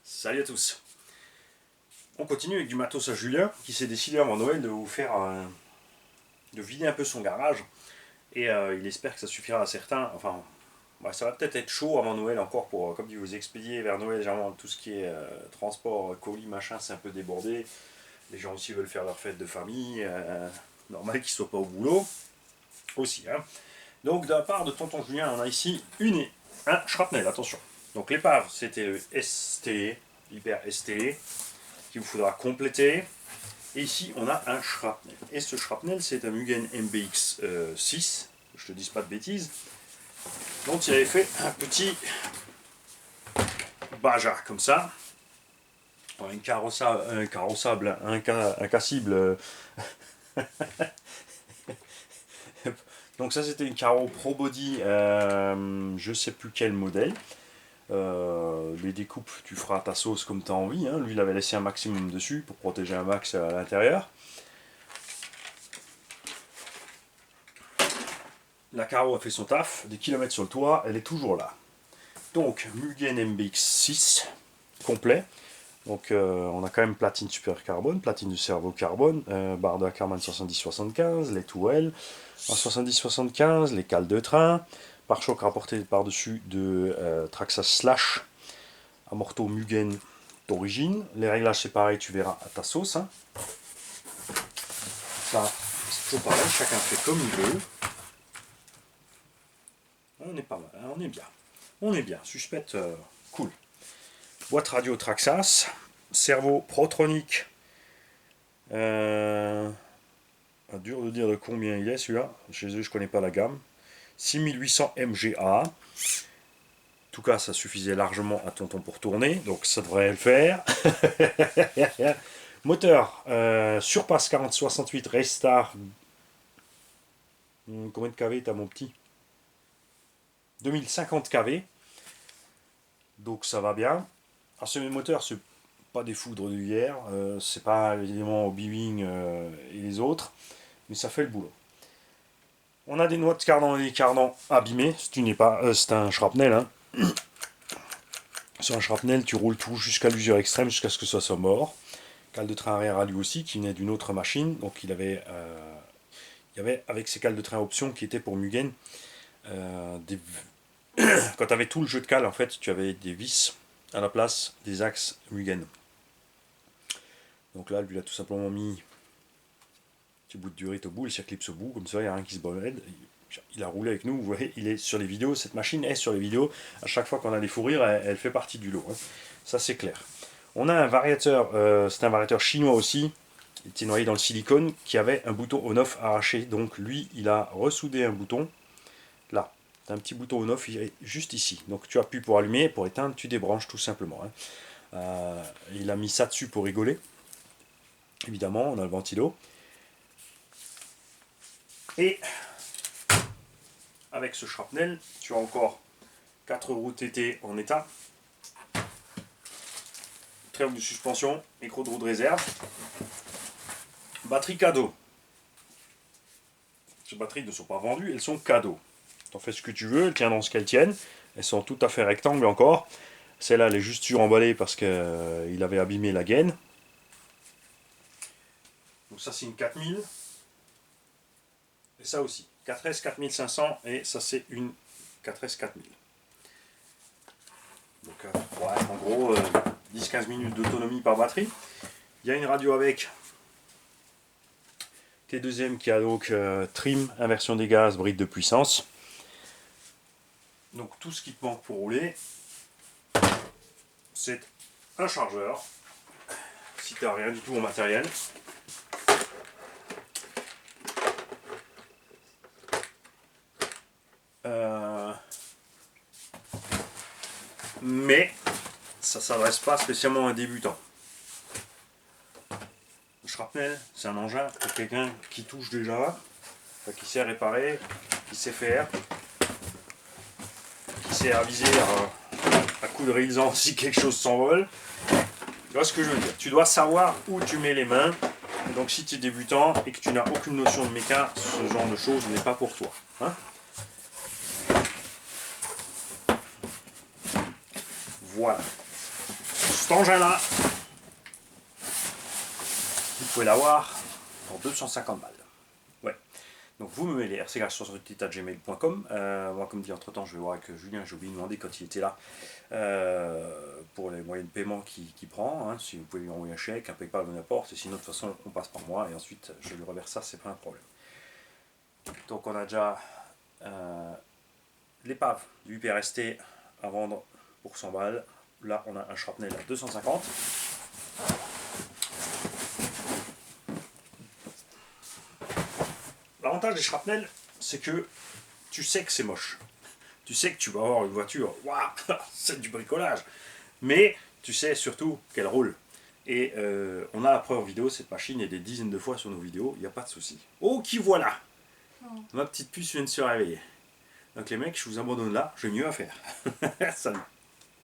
Salut à tous. On continue avec du matos à Julien qui s'est décidé avant Noël de vous faire de vider un peu son garage et il espère que ça suffira à certains. Enfin, ça va peut-être être chaud avant Noël encore pour, comme dit, vous expédier vers Noël. Généralement tout ce qui est transport, colis, machin, c'est un peu débordé. Les gens aussi veulent faire leur fête de famille. Normal qu'ils soient pas au boulot aussi. Hein. Donc de la part de tonton Julien, on a ici un shrapnel. Attention. Donc l'épave, c'était le STE, hyper STE, qu'il vous faudra compléter. Et ici, on a un shrapnel. Et ce shrapnel, c'est un Mugen MBX 6, que je te dise pas de bêtises, dont il avait fait un petit baja comme ça. Un carrossable, un cassible. Donc ça, c'était une carreau Pro Body, je sais plus quel modèle. Les découpes, tu feras ta sauce comme tu as envie. Hein. Lui, il avait laissé un maximum dessus pour protéger un max à l'intérieur. La carreau a fait son taf, des kilomètres sur le toit, elle est toujours là. Donc, Mugen MBX 6, complet. Donc, on a quand même platine super carbone, platine du cerveau carbone, barre de Ackermann 70-75, les touelles en 70-75, les cales de train, pare-choc rapporté par-dessus de Traxxas Slash, amorto Mugen d'origine. Les réglages, c'est pareil, tu verras à ta sauce. Hein. Ça, c'est toujours pareil, chacun fait comme il veut. On est pas mal, hein, on est bien. On est bien, suspect, cool. Boîte radio Traxxas, cerveau Protronic. Dur de dire de combien il est celui-là. Chez eux, je connais pas la gamme. 6800 MGA. En tout cas, ça suffisait largement à tonton pour tourner, donc ça devrait le faire. Moteur, Surpass 4068 Restart. Combien de kV t'as mon petit 2050 kV. Donc ça va bien. Alors ce moteur, c'est pas des foudres d'hier, c'est pas évidemment au B-Wing et les autres, mais ça fait le boulot. On a des noix de cardan et des cardans abîmés, c'est un shrapnel. Hein. Sur un shrapnel, tu roules tout jusqu'à l'usure extrême, jusqu'à ce que ça soit mort. Cale de train arrière à lui aussi, qui venait d'une autre machine, donc il y avait avec ces cales de train option qui étaient pour Mugen, quand tu avais tout le jeu de cales, en fait, tu avais des vis à la place des axes Mugen. Donc là, lui, il a tout simplement mis un petit bout de durite au bout, il s'éclipse au bout, comme ça, il n'y a rien qui se brûle. Il a roulé avec nous, vous voyez, il est sur les vidéos, cette machine est sur les vidéos. À chaque fois qu'on a des fous rires, elle fait partie du lot. Hein. Ça, c'est clair. On a un variateur, c'est un variateur chinois aussi, il était noyé dans le silicone, qui avait un bouton on-off arraché. Donc lui, il a ressoudé un bouton, là. Tu as un petit bouton on-off juste ici. Donc tu appuies pour allumer, pour éteindre, tu débranches tout simplement. Hein. Il a mis ça dessus pour rigoler. Évidemment, on a le ventilo. Et avec ce shrapnel, tu as encore 4 roues TT en état. Trêve de suspension, micro de roue de réserve. Batterie cadeau. Ces batteries ne sont pas vendues, elles sont cadeaux. T'en fais ce que tu veux, elles tiennent dans ce qu'elles tiennent. Elles sont tout à fait rectangles encore. Celle-là, elle est juste suremballée parce qu'il avait abîmé la gaine. Donc ça, c'est une 4000. Et ça aussi. 4S 4500 et ça, c'est une 4S 4000. Donc, ouais, en gros, 10-15 minutes d'autonomie par batterie. Il y a une radio avec T2M qui a donc trim, inversion des gaz, bride de puissance. Donc tout ce qui te manque pour rouler, c'est un chargeur, si tu n'as rien du tout en matériel. Mais ça ne s'adresse pas spécialement à un débutant. Le shrapnel, c'est un engin pour quelqu'un qui touche déjà, qui sait réparer, qui sait faire, qui sait aviser à coup de réalisant si quelque chose s'envole. Tu vois ce que je veux dire? Tu dois savoir où tu mets les mains. Donc si tu es débutant et que tu n'as aucune notion de méca, ce genre de choses n'est pas pour toi. Hein? Voilà. cet engin-là, vous pouvez l'avoir pour 250 balles. Ouais. Donc vous me mettez rcgarage68@gmail.com. Moi, comme dit entre temps, je vais voir avec Julien, j'ai oublié de demander quand il était là pour les moyens de paiement qu'il prend. Hein, si vous pouvez lui envoyer un chèque, un PayPal ou n'importe. Sinon, de toute façon, on passe par moi et ensuite je lui reverse ça, c'est pas un problème. Donc on a déjà l'épave du UPRST à vendre pour 100 balles. Là, on a un shrapnel à 250. L'avantage des shrapnels, c'est que tu sais que c'est moche. Tu sais que tu vas avoir une voiture, waouh, c'est du bricolage. Mais tu sais surtout qu'elle roule. Et on a la preuve en vidéo, cette machine est des dizaines de fois sur nos vidéos, il n'y a pas de souci. Oh, qui voilà! Ma petite puce vient de se réveiller. Donc les mecs, je vous abandonne là, j'ai mieux à faire. Salut.